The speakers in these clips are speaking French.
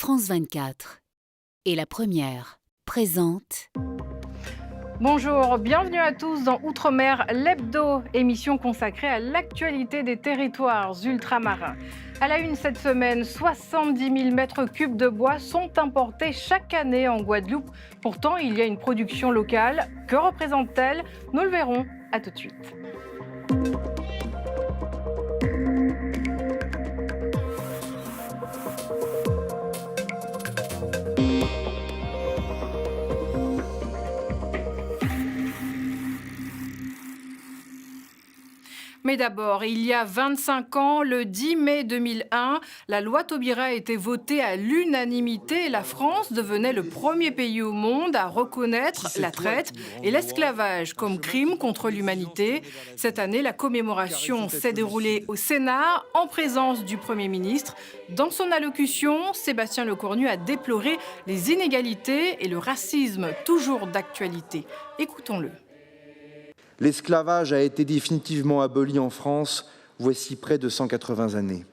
France 24 et La Première présente. Bonjour, bienvenue à tous dans Outre-mer, l'hebdo, émission consacrée à l'actualité des territoires ultramarins. À la une cette semaine, 70 000 mètres cubes de bois sont importés chaque année en Guadeloupe. Pourtant, il y a une production locale. Que représente-t-elle? Nous le verrons. À tout de suite. Mais d'abord, il y a 25 ans, le 10 mai 2001, la loi Taubira a été votée à l'unanimité et la France devenait le premier pays au monde à reconnaître la traite et l'esclavage comme crime contre l'humanité. Cette année, la commémoration s'est déroulée au Sénat en présence du Premier ministre. Dans son allocution, Sébastien Lecornu a déploré les inégalités et le racisme toujours d'actualité. Écoutons-le. L'esclavage a été définitivement aboli en France voici près de 180 années.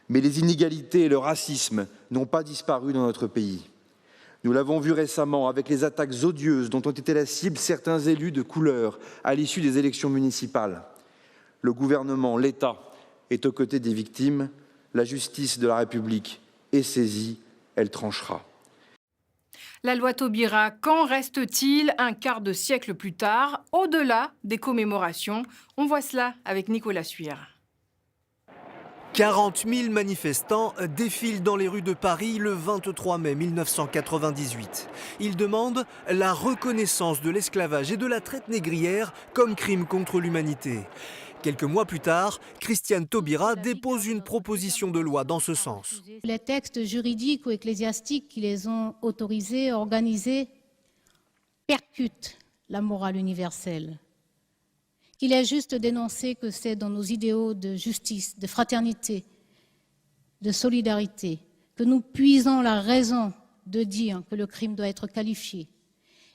Mais les inégalités et le racisme n'ont pas disparu dans notre pays. Nous l'avons vu récemment avec les attaques odieuses dont ont été la cible certains élus de couleur à l'issue des élections municipales. Le gouvernement, l'État, est aux côtés des victimes. La justice de la République est saisie, elle tranchera. La loi Taubira, qu'en reste-t-il un quart de siècle plus tard, au-delà des commémorations? On voit cela avec Nicolas Suire. 40 000 manifestants défilent dans les rues de Paris le 23 mai 1998. Ils demandent la reconnaissance de l'esclavage et de la traite négrière comme crime contre l'humanité. Quelques mois plus tard, Christiane Taubira dépose une proposition de loi dans ce sens. Les textes juridiques ou ecclésiastiques qui les ont autorisés, organisés, percutent la morale universelle. Qu'il est juste d'énoncer que c'est dans nos idéaux de justice, de fraternité, de solidarité, que nous puisons la raison de dire que le crime doit être qualifié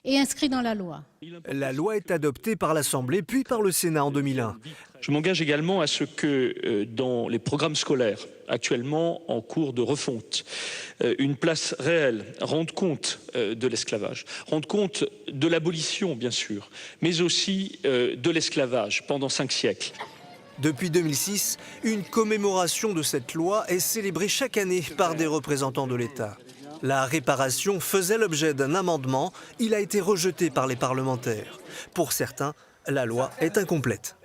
et inscrit dans la loi. La loi est adoptée par l'Assemblée puis par le Sénat en 2001. Je m'engage également à ce que dans les programmes scolaires actuellement en cours de refonte, une place réelle rende compte de l'esclavage, rende compte de l'abolition bien sûr, mais aussi de l'esclavage pendant 5 siècles. Depuis 2006, une commémoration de cette loi est célébrée chaque année par des représentants de l'État. La réparation faisait l'objet d'un amendement. Il a été rejeté par les parlementaires. Pour certains, la loi est incomplète.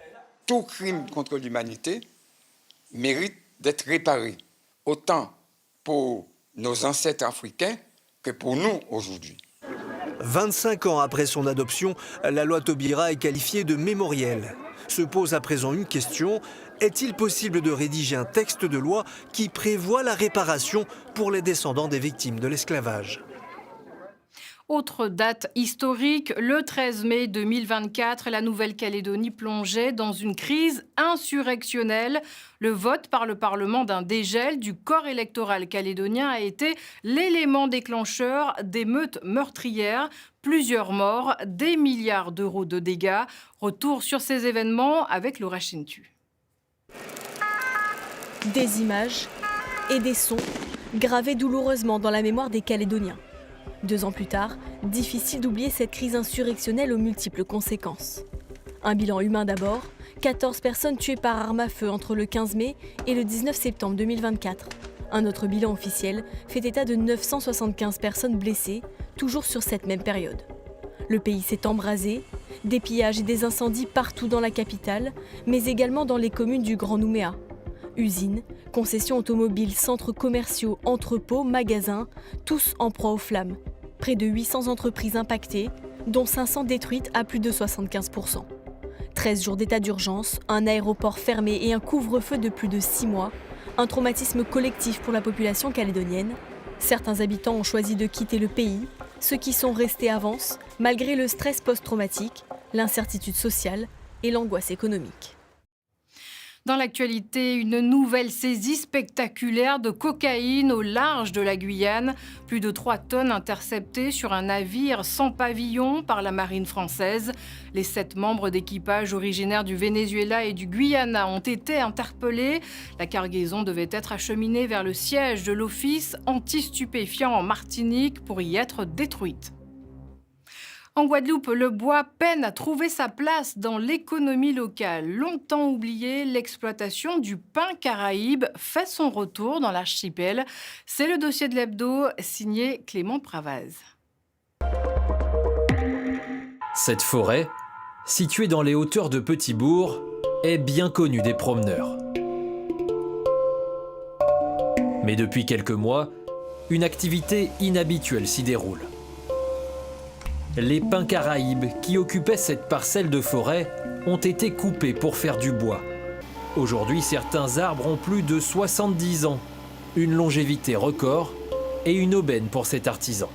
Tout crime contre l'humanité mérite d'être réparé, autant pour nos ancêtres africains que pour nous aujourd'hui. 25 ans après son adoption, la loi Taubira est qualifiée de mémorielle. Se pose à présent une question: est-il possible de rédiger un texte de loi qui prévoit la réparation pour les descendants des victimes de l'esclavage ? Autre date historique, le 13 mai 2024, la Nouvelle-Calédonie plongeait dans une crise insurrectionnelle. Le vote par le Parlement d'un dégel du corps électoral calédonien a été l'élément déclencheur d'émeutes meurtrières. Plusieurs morts, des milliards d'euros de dégâts. Retour sur ces événements avec Laura Chentu. Des images et des sons gravés douloureusement dans la mémoire des Calédoniens. 2 ans plus tard, difficile d'oublier cette crise insurrectionnelle aux multiples conséquences. Un bilan humain d'abord, 14 personnes tuées par arme à feu entre le 15 mai et le 19 septembre 2024. Un autre bilan officiel fait état de 975 personnes blessées, toujours sur cette même période. Le pays s'est embrasé, des pillages et des incendies partout dans la capitale, mais également dans les communes du Grand Nouméa. Usines, concessions automobiles, centres commerciaux, entrepôts, magasins, tous en proie aux flammes. Près de 800 entreprises impactées, dont 500 détruites à plus de 75%. 13 jours d'état d'urgence, un aéroport fermé et un couvre-feu de plus de 6 mois. Un traumatisme collectif pour la population calédonienne. Certains habitants ont choisi de quitter le pays. Ceux qui sont restés avancent, malgré le stress post-traumatique, l'incertitude sociale et l'angoisse économique. Dans l'actualité, une nouvelle saisie spectaculaire de cocaïne au large de la Guyane. Plus de 3 tonnes interceptées sur un navire sans pavillon par la marine française. Les 7 membres d'équipage originaires du Venezuela et du Guyana ont été interpellés. La cargaison devait être acheminée vers le siège de l'Office anti-stupéfiants en Martinique pour y être détruite. En Guadeloupe, le bois peine à trouver sa place dans l'économie locale. Longtemps oubliée, l'exploitation du pin caraïbe fait son retour dans l'archipel. C'est le dossier de l'hebdo signé Clément Pravaz. Cette forêt, située dans les hauteurs de Petit-Bourg, est bien connue des promeneurs. Mais depuis quelques mois, une activité inhabituelle s'y déroule. Les pins caraïbes qui occupaient cette parcelle de forêt ont été coupés pour faire du bois. Aujourd'hui, certains arbres ont plus de 70 ans, une longévité record et une aubaine pour cet artisan.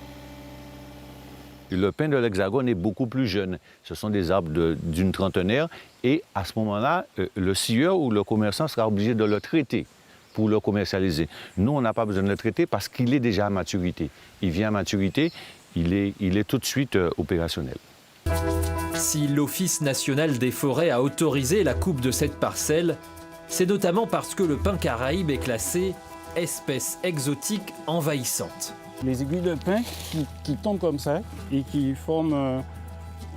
Le pin de l'Hexagone est beaucoup plus jeune. Ce sont des arbres d'une trentenaire et à ce moment-là, le scieur ou le commerçant sera obligé de le traiter pour le commercialiser. Nous, on n'a pas besoin de le traiter parce qu'il est déjà à maturité. Il vient à maturité, il est tout de suite opérationnel. Si l'Office national des forêts a autorisé la coupe de cette parcelle, c'est notamment parce que le pin caraïbe est classé espèce exotique envahissante. Les aiguilles de pin qui tombent comme ça et qui forment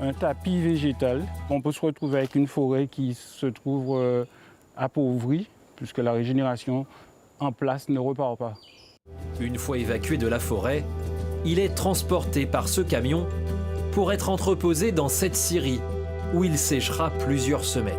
un tapis végétal. On peut se retrouver avec une forêt qui se trouve appauvrie puisque la régénération en place ne repart pas. Une fois évacué de la forêt, il est transporté par ce camion pour être entreposé dans cette scierie où il séchera plusieurs semaines.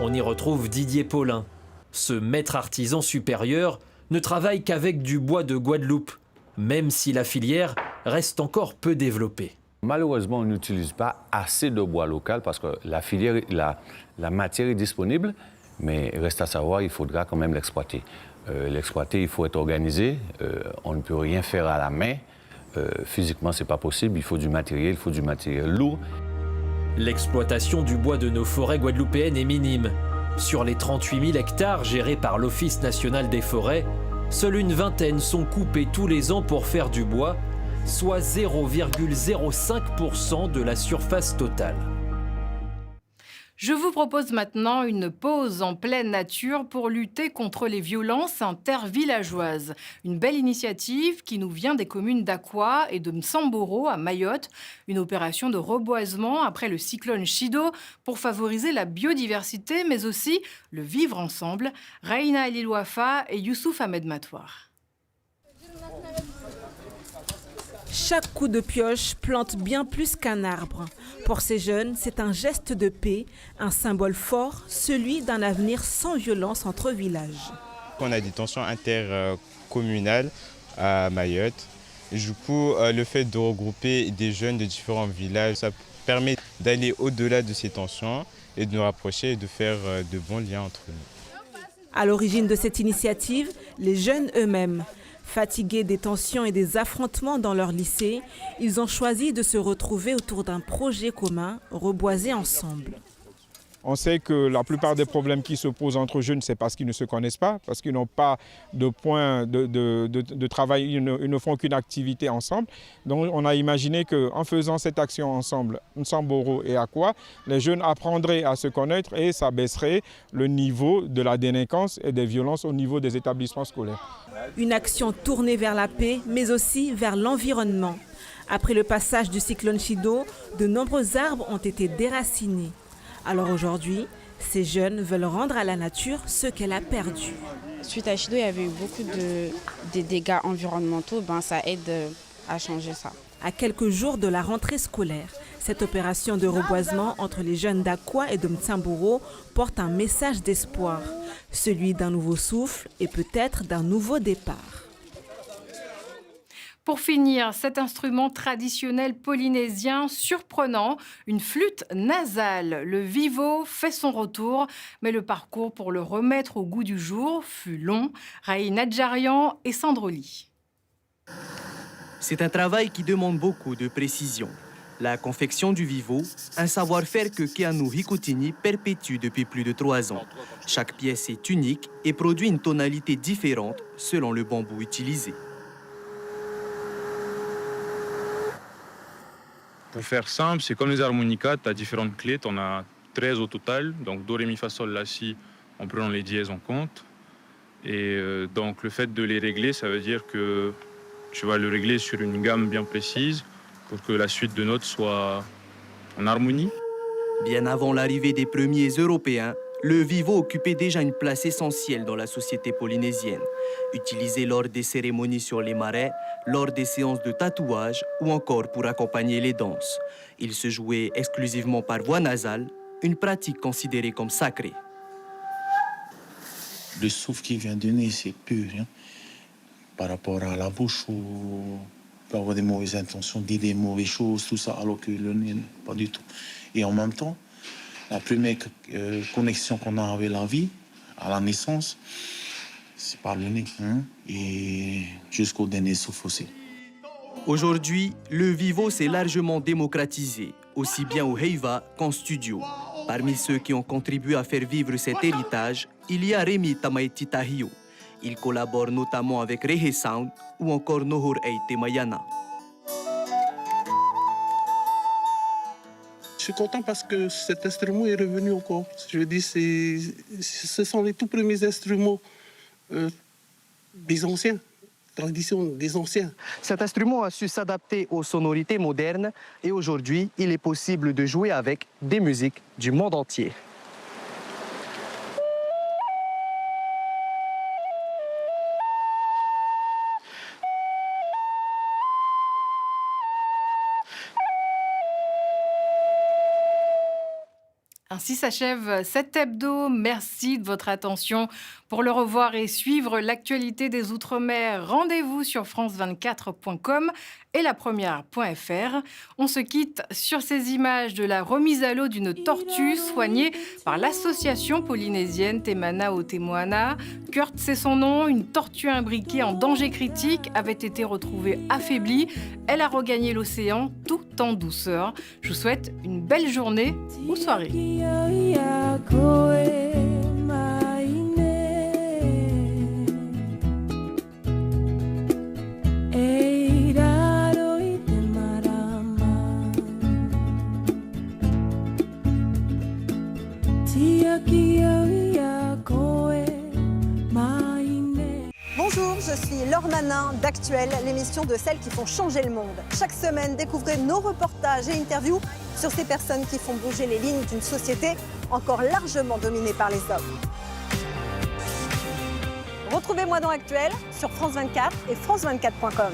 On y retrouve Didier Paulin. Ce maître artisan supérieur ne travaille qu'avec du bois de Guadeloupe, même si la filière reste encore peu développée. Malheureusement, on n'utilise pas assez de bois local parce que la filière, la matière est disponible, mais reste à savoir, il faudra quand même l'exploiter. L'exploiter, il faut être organisé, on ne peut rien faire à la main. Physiquement, ce n'est pas possible, il faut du matériel lourd. L'exploitation du bois de nos forêts guadeloupéennes est minime. Sur les 38 000 hectares gérés par l'Office national des forêts, seule une vingtaine sont coupés tous les ans pour faire du bois, soit 0,05% de la surface totale. Je vous propose maintenant une pause en pleine nature pour lutter contre les violences intervillageoises. Une belle initiative qui nous vient des communes d'Aqua et de Msamboro à Mayotte. Une opération de reboisement après le cyclone Chido pour favoriser la biodiversité mais aussi le vivre ensemble. Raina Elilouafa et Youssouf Ahmed Matouar. Chaque coup de pioche plante bien plus qu'un arbre. Pour ces jeunes, c'est un geste de paix, un symbole fort, celui d'un avenir sans violence entre villages. On a des tensions intercommunales à Mayotte. Du coup, le fait de regrouper des jeunes de différents villages, ça permet d'aller au-delà de ces tensions et de nous rapprocher et de faire de bons liens entre nous. À l'origine de cette initiative, les jeunes eux-mêmes. Fatigués des tensions et des affrontements dans leur lycée, ils ont choisi de se retrouver autour d'un projet commun, reboiser ensemble. On sait que la plupart des problèmes qui se posent entre jeunes, c'est parce qu'ils ne se connaissent pas, parce qu'ils n'ont pas de point de travail, ils ne font qu'une activité ensemble. Donc on a imaginé qu'en faisant cette action ensemble, Msamboro et Aqua, les jeunes apprendraient à se connaître et ça baisserait le niveau de la délinquance et des violences au niveau des établissements scolaires. Une action tournée vers la paix, mais aussi vers l'environnement. Après le passage du cyclone Chido, de nombreux arbres ont été déracinés. Alors aujourd'hui, ces jeunes veulent rendre à la nature ce qu'elle a perdu. Suite à Chido, il y avait eu beaucoup de dégâts environnementaux. Ça aide à changer ça. À quelques jours de la rentrée scolaire, cette opération de reboisement entre les jeunes d'Aqua et de Msamboro porte un message d'espoir. Celui d'un nouveau souffle et peut-être d'un nouveau départ. Pour finir, cet instrument traditionnel polynésien surprenant, une flûte nasale. Le vivo fait son retour, mais le parcours pour le remettre au goût du jour fut long. Raï Nadjarian et Sandroli. C'est un travail qui demande beaucoup de précision. La confection du vivo, un savoir-faire que Keanu Hikutini perpétue depuis plus de 3 ans. Chaque pièce est unique et produit une tonalité différente selon le bambou utilisé. Pour faire simple, c'est comme les harmonicas, tu as différentes clés, tu en as 13 au total. Donc do, ré, mi, fa, sol, la, si, en prenant les dièses en compte. Et donc le fait de les régler, ça veut dire que tu vas le régler sur une gamme bien précise pour que la suite de notes soit en harmonie. Bien avant l'arrivée des premiers Européens, le vivo occupait déjà une place essentielle dans la société polynésienne, utilisé lors des cérémonies sur les marais, lors des séances de tatouage ou encore pour accompagner les danses. Il se jouait exclusivement par voix nasale, une pratique considérée comme sacrée. Le souffle qui vient du nez, c'est pur. Hein. Par rapport à la bouche, on peut avoir des mauvaises intentions, dire des mauvaises choses, tout ça, alors que le nez, pas du tout. Et en même temps, la première connexion qu'on a avec la vie, à la naissance, c'est par le nez. Hein, et jusqu'au dernier souffle aussi. Aujourd'hui, le vivo s'est largement démocratisé, aussi bien au Heiva qu'en studio. Parmi ceux qui ont contribué à faire vivre cet héritage, il y a Rémi Tamaiti Tahio. Il collabore notamment avec Rehe Sound ou encore Nohor Eite Mayana. Je suis content parce que cet instrument est revenu encore. Je veux dire, ce sont les tout premiers instruments des anciens, tradition des anciens. Cet instrument a su s'adapter aux sonorités modernes et aujourd'hui, il est possible de jouer avec des musiques du monde entier. Ainsi s'achève cet hebdo. Merci de votre attention. Pour le revoir et suivre l'actualité des Outre-mer, rendez-vous sur france24.com et lapremière.fr. On se quitte sur ces images de la remise à l'eau d'une tortue soignée par l'association polynésienne Temana o Temoana. Kurt, c'est son nom. Une tortue imbriquée en danger critique avait été retrouvée affaiblie. Elle a regagné l'océan tout en douceur. Je vous souhaite une belle journée ou soirée. Bonjour, je suis Laure Manin d'Actuel, l'émission de celles qui font changer le monde. Chaque semaine, découvrez nos reportages et interviews sur ces personnes qui font bouger les lignes d'une société encore largement dominée par les hommes. Retrouvez-moi dans Actuel sur France 24 et france24.com.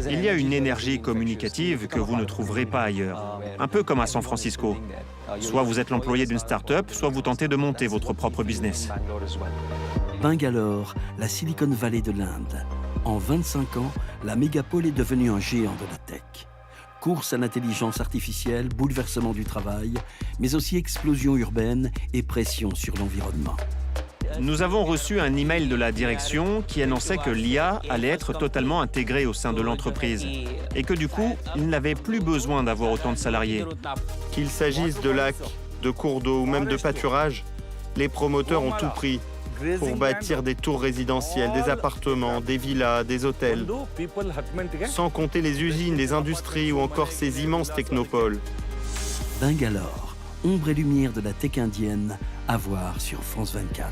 Il y a une énergie communicative que vous ne trouverez pas ailleurs. Un peu comme à San Francisco. Soit vous êtes l'employé d'une start-up, soit vous tentez de monter votre propre business. Bangalore, la Silicon Valley de l'Inde. En 25 ans, la mégapole est devenue un géant de la tech. Course à l'intelligence artificielle, bouleversement du travail, mais aussi explosion urbaine et pression sur l'environnement. Nous avons reçu un email de la direction qui annonçait que l'IA allait être totalement intégrée au sein de l'entreprise et que du coup, il n'avait plus besoin d'avoir autant de salariés. Qu'il s'agisse de lacs, de cours d'eau ou même de pâturage, les promoteurs ont tout pris pour bâtir des tours résidentielles, des appartements, des villas, des hôtels, sans compter les usines, les industries ou encore ces immenses technopoles. Bangalore, ombre et lumière de la tech indienne, à voir sur France 24.